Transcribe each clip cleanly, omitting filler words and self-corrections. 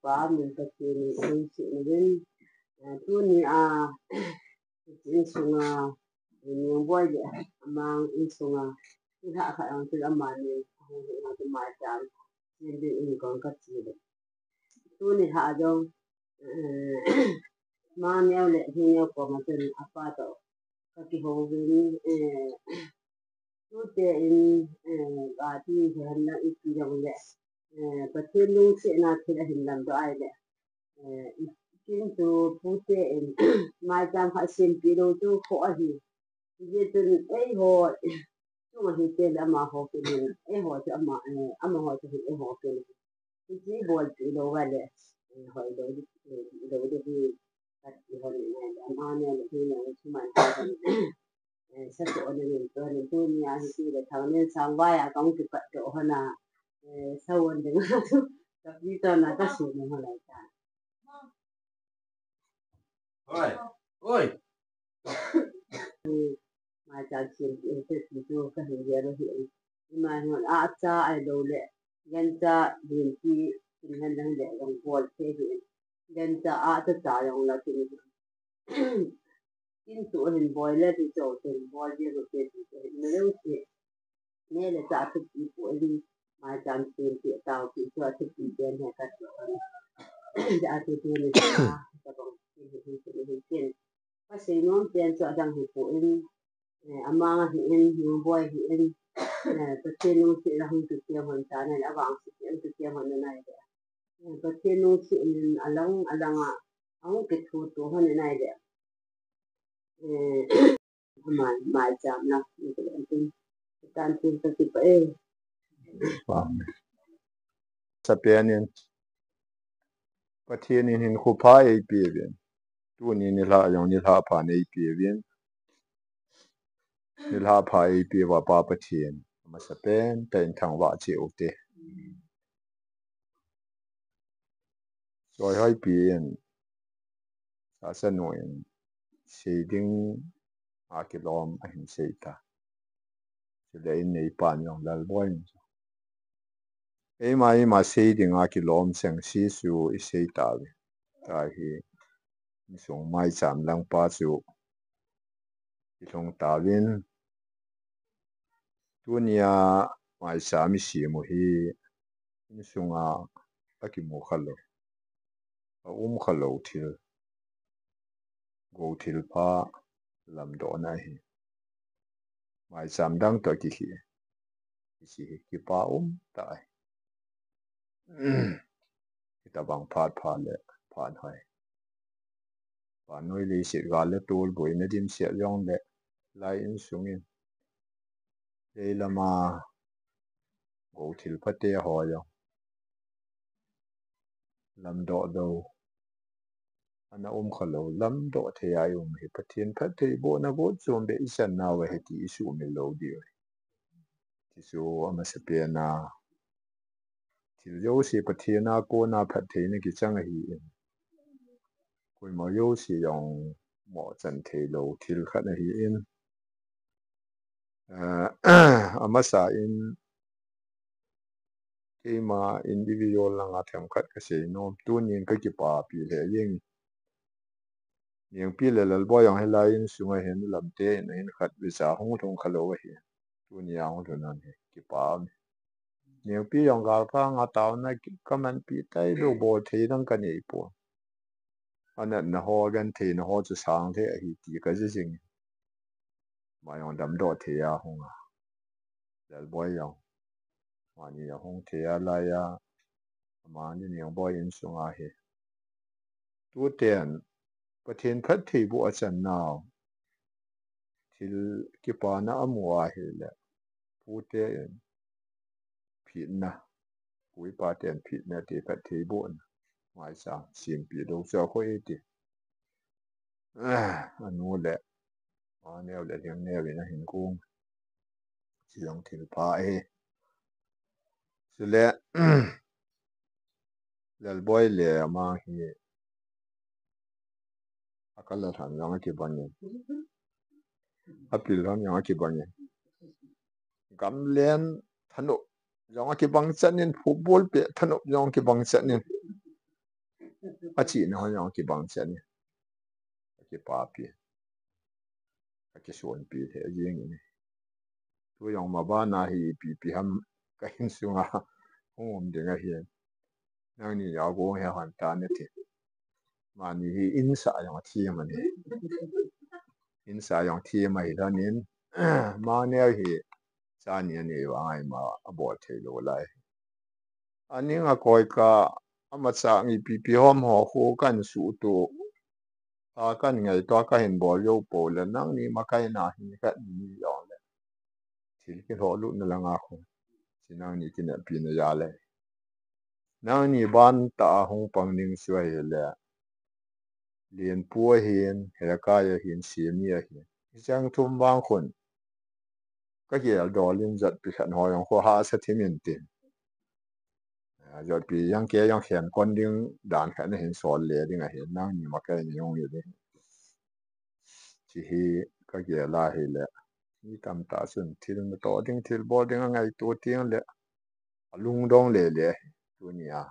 ba min ta ke ni si ni tu ni in sunga ni boy de amang in sunga ni ha ka ang tu amani ho ho tu ma jam ni de in kon ka ti de tu ni ha jong ma neo le hi neo ko ma tu apa to ka ki ho ni tu te in ba ti han na i ti jong le ba ti lu se na ti la hin lam do ai le kintu pute in mai jam ha sim pi do tu ko a hi ye tu ei ho tu ma hi te la ma ho ke ni ei ho tu ama ho tu ei ho ke ni ji bo ti do wa le ho do di ka ti ho ni na ma ne le ni na tu ma sa to ne ni to ni tu ni a hi ti le thang ne sang wa ya kong tu ka to ho na sa won de na tu ka bi to na ka su ni ho la ta Oi. mai cha sim te ti tu ka hi ye ro hi mai ho a cha ai do le gan cha din ti tin han dang le long bol te hi gan cha a cha yong la ti tin tu hin boy le ti cho tin boy ye ro te ti ne le ti ne le cha tu ti po li mai cha sim ti ta ti cho tu ti den ha ka ja tu tu le cha ka bong ti ti pa se non ten cho dang hi po li amang hi in boy hi in pa se no si la hun tu ti hon ta ne la wang si tu ti hon na de pa se no si in alang ang ke thu tu hon na de mai jam na ni ke tin tan tin ta ti pa Sapianin Patienin in Hupa a Pivian. Tu ni la yon ni la pa a Pivian. Ni la pa a Piva Papatien. Masapen, Pen Tang Vachi Ote. So I Pian Asanoin Shading Akilom and Seta. Today in a pan on the boy. Ema shading Akilom Sang Sisu is Seta. Tahi Song Mai Sam Lang Pasu. Itong Tawin Tunia mai sami si mo hi sunga aki mo khalo khalo thil go thil pa lam do na hi mai sam dang to ki hi si ki pa tai kita bang phat le phan hai pa noi le si ga le tol boi na dim sia yong le lai in sungin le lama go thil pa te ho yo lam do ana khalo lam do the ai hi pathian phat thei bo na bo chom be isan na wa heti isu me lo di ti su ama se pe na ti yo si pathian na ko na phat thei ne ki chang hi koi mo yo si yong mo chan thei lo thil khat na hi in ama sa in ma individual la nga them khat ka se no tu nin ka ki pa pi le yeng yang pi le lal bo yang helai in sunga hen lam te na in khat bi sa hong thong khalo wa hi tu ni yang thon nan he ki pa yang pi yang ga pa nga taw na ka man pi tai do bo the dang ka nei po ana na ho gan the na ho chu sang the hi ti ka ji jing ma yong dam do the ya hong lal bo yang ma ni ya hong the ya la ya ma ni yang bo in sunga he tu ten pathian phat thei bu a chan naw thil ki pa na amwa he le pu te phi na pui pa ten phi na te phat thei bu mai sa sim pi do so ko e ti anu le ma ne le yang ne na hin kung siang thil pa e sile lal boy le ma hi akala than yang ki ban ne apil ram yang ki ban ne gam len thano yang ki bang chanin football pe thano yang ki bang chanin achi na hon ki bang chen ki pa pi ki suan pi the yeng ni tu yong ma ba na hi pi ham ka hin sunga hom de nga hian nang ni ya go he han ta ne ti ma ni hi in sa yong thi ma ni in sa yong thi ma hi da nin ma ne hi sa ni ni wa ai ma abo the lo lai ani nga koi ka ama cha ngi pi hom ho ho kan su tu ta kan ngai to ka hin bol yo po le nang ni ma kai na hi ka ni yong le thil ki ho lu na la nga khu sinang ni ki na pi na ya le nang ni ban ta hong pang ning suai le lien pu hian he ka ya hin si mi a hi chang thum bang khun ka ye do lin zat pi khan ho yong ho ha sa thi min tin giờ bị yang kia yang hiền con đinh đàn khả năng hiện sỏi lệ đi ngay hiện năng nhưng mà cái này không nhiều đấy chỉ hi cái gì là hi lệ như tam ta xuân thì nó to đinh thì bỏ đinh ngay to tiếng lệ lung đông lệ lệ tu nia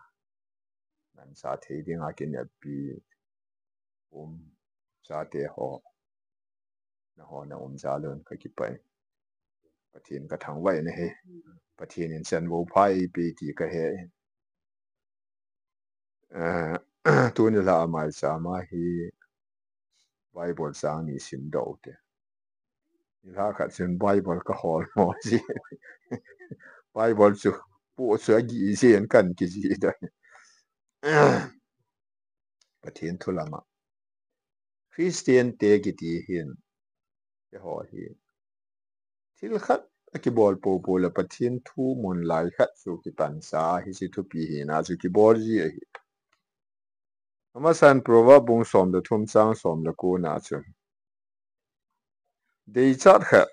nên sa thế đinh ngay cái này bị sa thế họ nó sa luôn cái bàiประเทศก็ทางไว้นะเฮประเทศนี้ฉันว่าไพ่ปีที่ก็เฮตัวนี้ละไม่สามารถที่ไบเบิลสร้างนี่สิมดาวเตนี่ละขัดสินไบเบิลก็หอลมอสิไบเบิลสุปูสุกี่เสียนกันกี่จีได้ประเทศทุลามาคริสเตียนเตกิตีเห็นจะหอเห็นที่ละขัดกิบอลปูปูละประเทศทูมุนไลขัดสุกิปันซาฮิสิทุปีเห็นอาสุกิบอลจีเห็นมาสันพระว่าบุงสมเดทุ่มสร้างสมเดกูน่าจุเดชัดค่ะ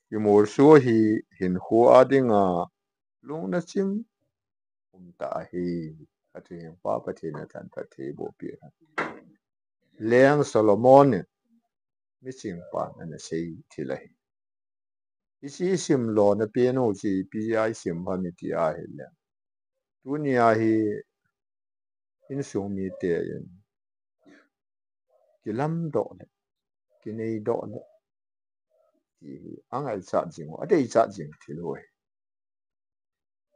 กิมอร์ชัวฮีเห็นหัวอดิงาลุงนัชิมตาฮีอาทิตย์ป้าประเทศนั้นประเทศบ่เปียเลี้ยงโซโลมอนเนี่ยไม่จริงป่ะนั่นใช่ที่ไรอีสิมโลนเปียโนจีปีไอสิมพามิติอาเฮเลยตุนีอาฮีอินสูงมีเตียนกิลัมโดนกินไอโดนที่อังไอจัดจริงว่าได้จัดจริงที่รวย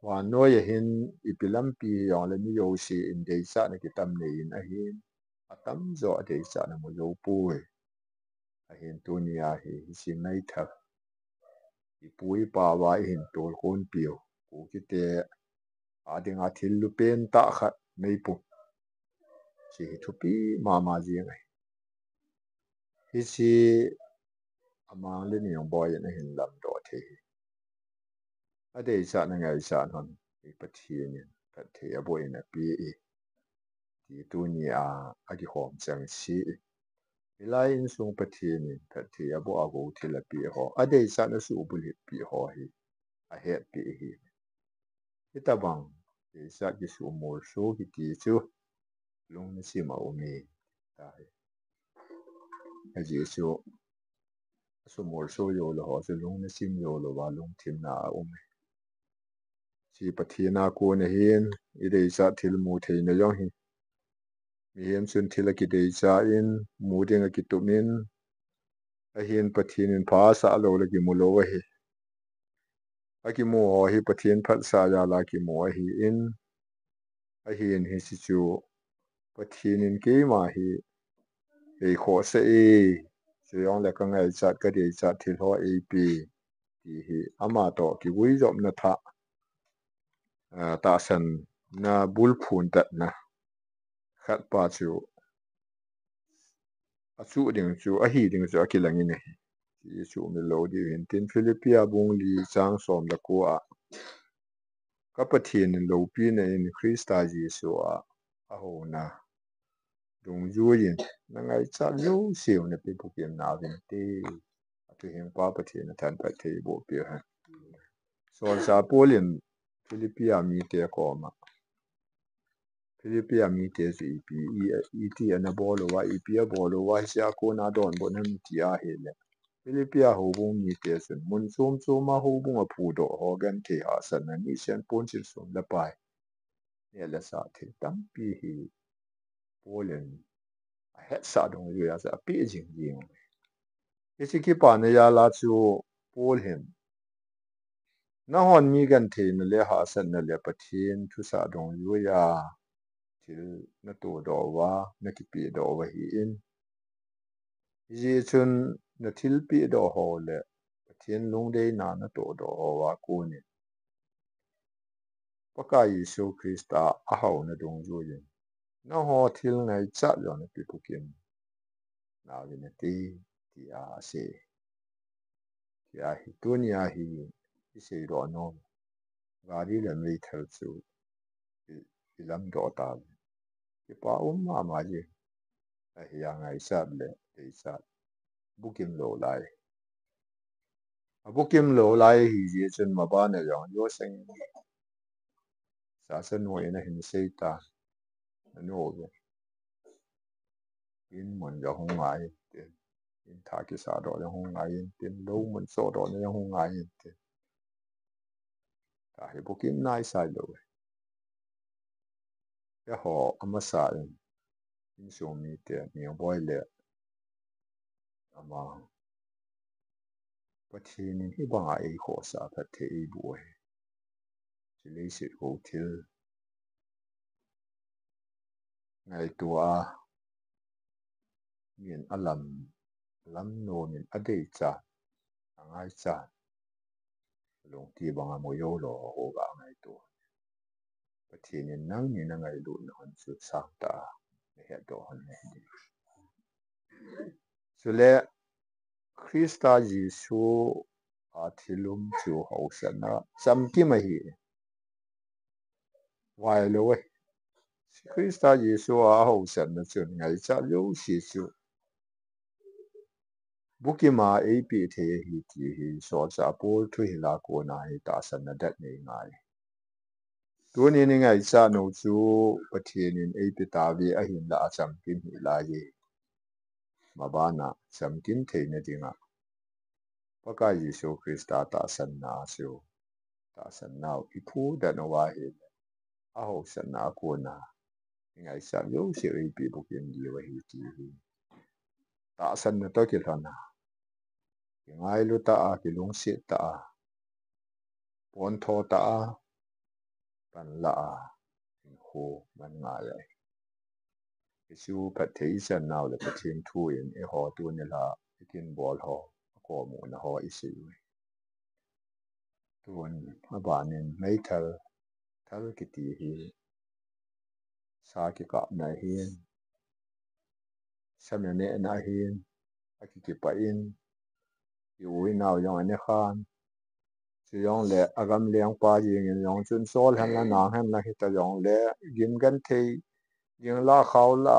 ว่าน้อยเห็นอีพิลัมปีอย่างเลยมีโยชีอินเดียสันกิตัมเนียนเห็นตั้มจ่อเดียสันมันโยปุยเห็นตัวนี้เห็นสิ่งไหนทักอีปุยป่าวเห็นตัวคนเปียวกูคิดแต่ดิ่งอาทิตย์ลุเป็นตาขัดไม่ปุ่นสิทุปีมาจีไงฮิสิอามาเล่นอย่างบ่อยนะเห็นลำดอเทเดียสันไงสันนั้นอีปะเทียนปะเทียบ่อยนะปีที่ตัวนี้กิหอมจังสีเวลาอินส่งประเทศนี้ประเทศบ่อากูที่ละปีหอเดียสันสู้บุลิปีหอฮีเหตุปีฮีที่ตาบังเดียสันกิสู้มอร์สูกิตีจูลุงนี่สิมาอุมีตายจิสู้มอร์สูโยโลหอจะลุงนี่สิมโยโลว่าลุงทิมนาอุมีที่ประเทศนากูเนี่ยเห็นอีเดียสันที่มูเทนยองฮีมีเห็นส่วนที่ละกิเดียสันมูเดงกิตุมินเห็นประเทศนี้ภาษาโลละกิมูโลวะฮีกิมูฮอฮีประเทศภาษายาลากิมูฮีอินเห็นฮิสิจูประเทศนี้กี่มาฮีขอเสียจะยองเล็กก็ไงจัดก็เดียจัดที่เขาปีที่ฮีอามาโตกิวิจอมนัทตาสันนาบุลพูนตัดนะขัดป่าจูจูดิ่งจูฮีดิ่งจูกิลังอินที่จูมิโลดีเห็นที่ฟิลิปปิอาบุงลีจังสมละกัวก็ประเทศนี้โลปีในคริสต์อาจีสัวโหนะดงยูยินนั่งไงจัดยูเสียวเนี่ยเป็นพวกเกมนาวินตีที่เห็นป้าประเทศนั้นทันประเทศบ่เปียฮะส่วนซาโปลินฟิลิปปิอามีเตะก่อมาฟิลิปปิอามีเตะสิอีที่อันนั้นบอลว่าอีพีบอลว่าเสียโคนาดอนบนนั้นที่อาเฮเลยฟิลิปปิอาหูบุงมีเตะส่วนมุนซูมมาหูบุงพูดออกกันที่หาสันนั้นนี่เช่นปนสินส่วนละไป เนี่ยละสาธิตั้มปีฮีโพเลนเฮสาดงอยู่ยาสะปีจริงจริงเอชิกิปานยาลาจูโพเลนน่าฮอนมีกันเทนเลหาสันนเลปะเทียนทุสาดงอยู่ยาทิลนตัวดอวานักปีดอวะฮีอินเยชุนนทิลปีดอฮอเลปะเทียนลงได้นานตัวดอวากูเนี่ยปะกายิสุคริสตาอาหาวนดงอยู่ยินน่าฮอทิลในจัดยอนปีปุกิมนาวินตีที่อาเซที่อาฮิตุนีอาฮิที่เซโรโนกาดีเลไม่ทัลซูอิลัมดอตาที่ป้ามามาจีอาฮิยังไงสับเลเดซับบุกิมโลไลบุกิมโลไลฮิเจจนมาบ้านเนี่ยยังโยเซงศาสนาเนี่ยเห็นเซตาโนเวอินมันจะหงายอินทากิสาดอยังหงายอินลูมันโซดอยังหงายแต่ให้บุกิมนายใส่เลยยาหออามาสายอินชงมีเตียมีบ่อยเลยอามาประเทศนี้ที่บางไอ้ขอสาประเทศบ่อยจะเลยสิโฮเทลไงตัวมีนอลัมลัมโนมีนอเดจ่าไงจ่าลงที่บางมวยโลโหกาไงตัวประเทศนี้นั่งนี่นั่งไงดูนอนสุดสักตาไม่เห็นตัวนี่สุดเลยคริสต์เยซูอาทิลุมจูเฮาสนะจำที่ไม่เห็นวายเลยคริสต์เยซูอาเฮาสนะจนไงจ่าโยชิจูบุกิมาเอพีเทฮิตีฮิสอจ่าปูทุยลาโกนาฮิตาสนะเด็ดนี่ไงตัวนี้นี่ไงจ่าโนจูประเทศนี้เอพีตาวีอหินละจำกินฮิลาเยมาบ้านนะจำกินเทนดิงะพระกายเยซูคริสต์ตาสนะจูตาสนะอีพูดนว่าเห็นอาหูสนะโกนานี่ไงจ่าโยชิเอพีบุกิมดีวะฮิตีฮิตาสนะตัวกิลนะยังไงลุตากิลุงสิตาปอนโทตาปันละโหมันง่ายเลยชูพัฒน์สันนาวเลยพัฒน์ทุยนหอตัวนี่ละกินบอลหอก็มูนหออิสิวตัวนี้บ้านนี้ไม่ทัลกิตีฮีสากิกับนายฮีนสมัยนี้นายฮีนอากิกิปะอินอยู่วินาวยังอันนี้ขานจะยองเละอากำเลี้ยงปลายิงยองจุนโซลหันละนางหันละฮิตยองเละกินกันทียิงละเขาละ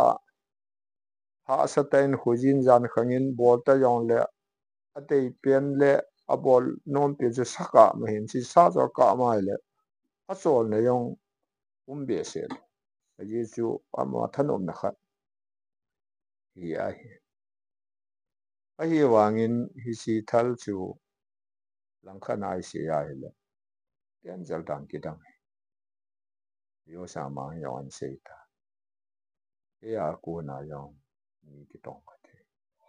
หาสเตนขุจินจันขังอินบอลตยองเละอเตยเปลี่ยนเละอบอลโน้มเปลี่ยนจะสักกะไม่เห็นที่ซาจะกะไม่เละอัศวรเนี่ยยังเบียเสดเยซูอามาถนนนะครับฮีไอ้วางินฮิสิทัลจูหลังขณะเสียเลยเตียนจัลดังกิดังโยสามังยอนเซตาเออากูนายองมีกิตองกันเท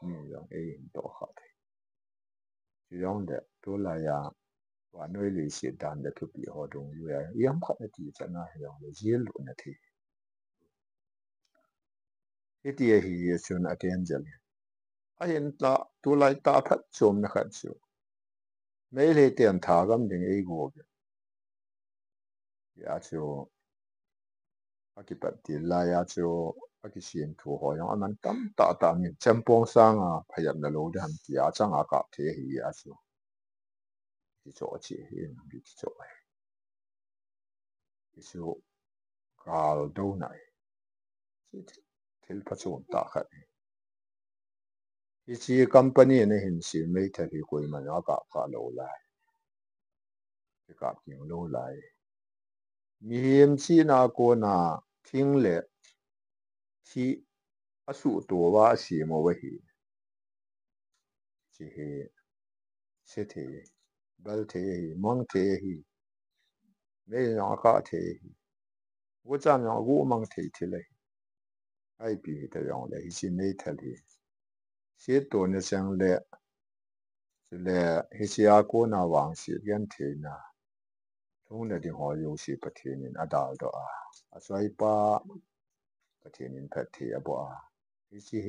มียองเอินโตขัดยองเดตัวลายาวานวยลิสิดันเดทุปีหอดงอยู่ยามขัดที่จะน่ายองเลยเยลุนทีที่ฮีชุนอเทนเจลไอ้เห็นตาตัวลายตาพัดชมนะครับจูไม่เลยเตียนทากันถึงเอกูเกยาจูอากิปัตติลายาจูอากิชินทัวหอยอันนั้นตั้มตามีเจมปองสังพยายามนโลดหันที่อาจังอากาศเทียอาจูที่โจชีเห็นที่โจที่โจกาลดูไหนที่ปัจจุบันตาขัดที่คัมพานีเนี่ยเห็นสิไม่ทันที่คุยมันอากาศกาโลไลที่กับยิงโลไลมีเห็นสินาโกนาทิ้งเละที่อาสุตัวว่าสิมวะฮีที่เสถีบัลเทีมังเทีไม่ยอมกาเที我咱样我忙提起来，爱比的样来是没特哩，写多呢像来，是来一些阿哥那往事跟提呢，从那地方有些不提呢，阿达的啊，所以把不提呢不提啊不啊，一些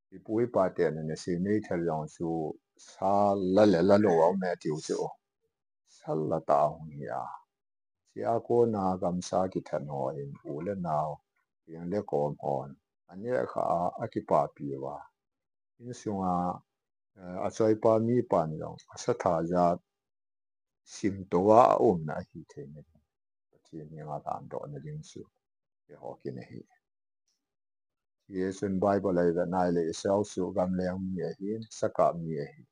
一不会把点呢是没特样就啥来路我没丢着，啥了大红呀。si ako na gamsa kita noin ule now yang le kom on ane kha akipapi wa insunga asoi pa mi pan long asatha ya sim to wa na hi the ne ti ni nga dan do na ding su ye ho ki ne hi yesun bible lai da nai le sau su gam le mi hi saka mi hi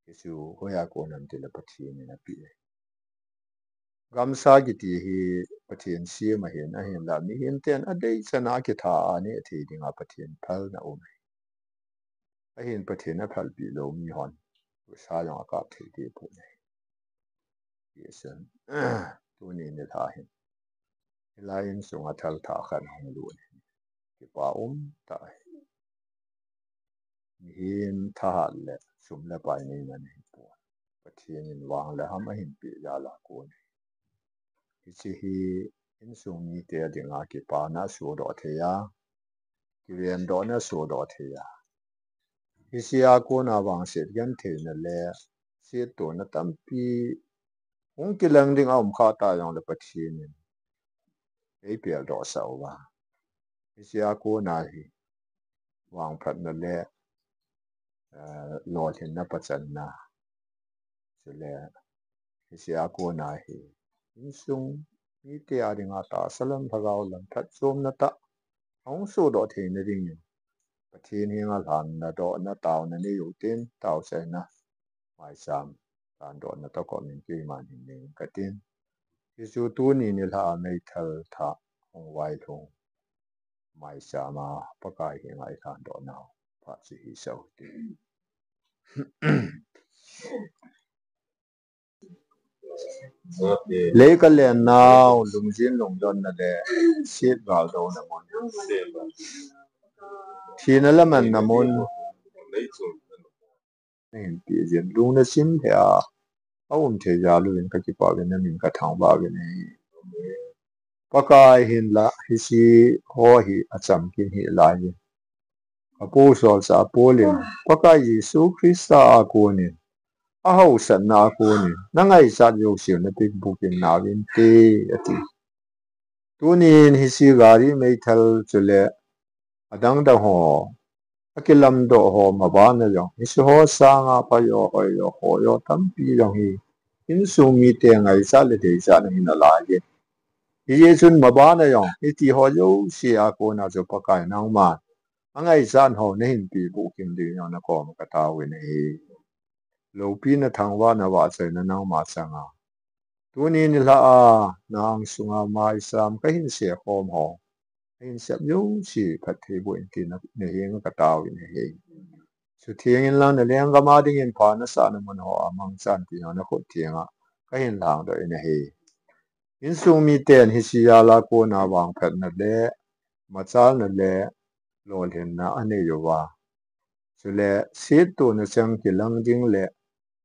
yesu hoya ko nam te le pati ni na pi gamsa giti hi pathian si ma hin a hin la mi hin ten a dei chana ki tha ani thi dinga pathian phal na um a hin pathian a phal pi lo mi hon sa yong ka thi ti pu ne yesan tu ni ne tha hin lain sung a thal tha khan hong lu ne ki pa ta mi hin tha le sum le pai ni na ne pu pathian in wang le ham a hin pi ya la ko ne hi in sung ni te dinga ki pa na su do the ya ki ren do na su do the ya isia ko na wang se gan the na le se to na tam pi ong ki lang ding om kha ta yong le pathi ni ei pe do sa wa isia ko na hi wang phat na le lo thin na pa chan na se le isia ko na hi in sung ni te a dinga ta salam phagaw lam that som na ta ong su do the na ding pathi ni nga lan na do na taw na ni yu tin taw se na mai sam dan do na to ko min ki man hin ni ka tin yesu tu ni ni la mai thal tha ong wai thong mai sa ma pa kai hi ngai than do na pa chi hi so ti le ka le naw lung jin lung don na le sit gal do na mon thi na la man na mon nen pi jin lung na sim the a awum the ja lu in ka ki pa ge na min ka thang ba ge ne pakai hin la hi si ho hi acham kin hi lai ni apostol sa polin pakai yesu krista a ko ni a hau san na ko ni na ngai sa yo siu na pik bukin na win te ati tunin hi si gari mai thal chule adang da ho akilam do ho ma ba na yo hi so ho sa nga pa yo ho yo tam pi yo hi in su mi te ngai sa le de sa ni na la ye yesun mabana yong iti ho yo si a ko na zo pakai nang ma angai san ho ne hin pi bu kin di na ko ma ka ta we ne lo pi na thang wa na wa sai na nang ma sanga tu ni ni la a nang sunga mai sam ka hin se khom ho hin sep yo si phat the bu in ti na ne he ka ta we ne he su thieng in lang na leng ga ma ding in pha na sa na mon ho amang san ti na ko thieng a ka hin lang do in he in sung mi ten hi si ya la ko na wang phat na le ma chal na le lo len na ane yo wa so le sit to na chang ki lang ding le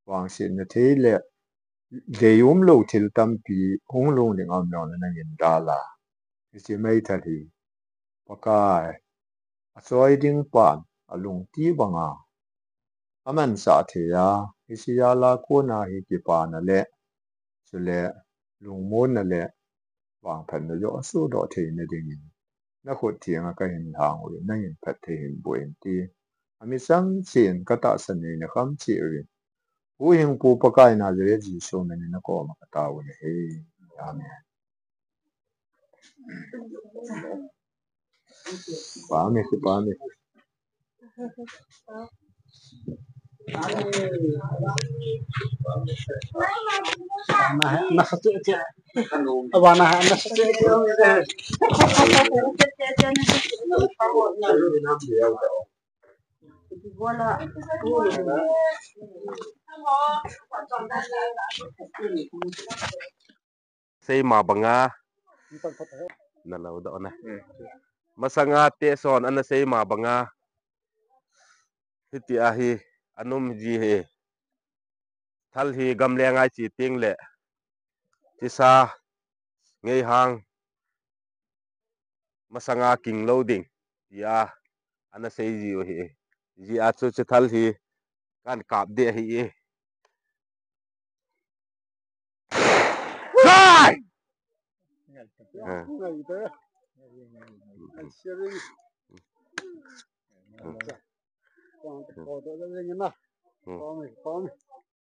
wang sin na the le de yum lo thil tam pi hong lo ning am no na ngin da la hi si mai tha hi pakai a choi ding pan alung ti banga aman sa the ya hi si ya la ko na hi ki pa na le so le lung mon na le wang phan na yo su do the na ding na khot thiang ka hin hang wi na hin phat the hin bu en ti ami sang chen ka ta san ni na kham chi ri hu hing pu pa kai na je ji so na ni na ko ma ka ta wi he amen pa me Say ma banga nalaw daw na masanga te son ana sei ma banga hiti ahi anum ji he thal hi gamle ngai chi ting le chi sa ngei hang masanga king loading ya ana sei ji o hi ji a chu chi thal hi kan kap de hi e kai